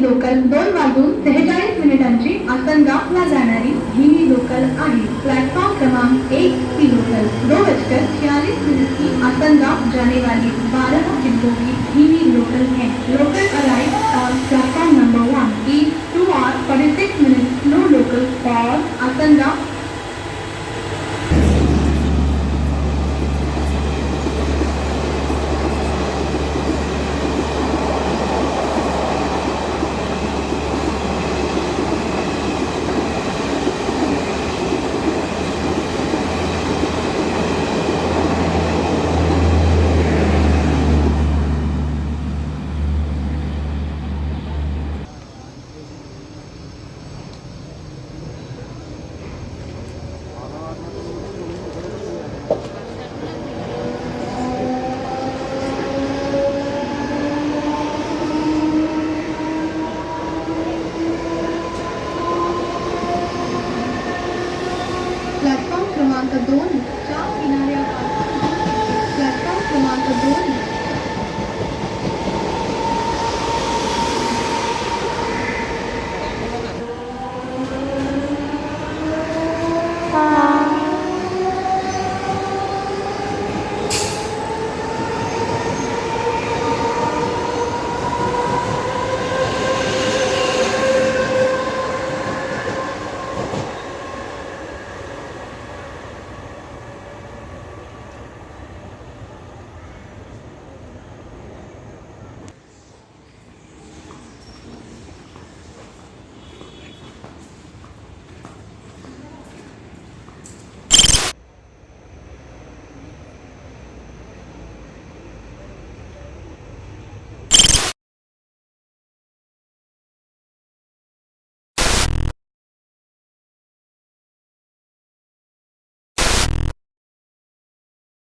Local 2:43 आसनगावला जाणारी ही local आहे। Platform क्रमांक 1 की लोकल 2:46 की आसनगाव जाने वाली 12 डिब्बों की ही लोकल है। Local arrive on platform number 1 is 2 hours 46 minutes। No local for Asangaon. Platform क्रमांक 2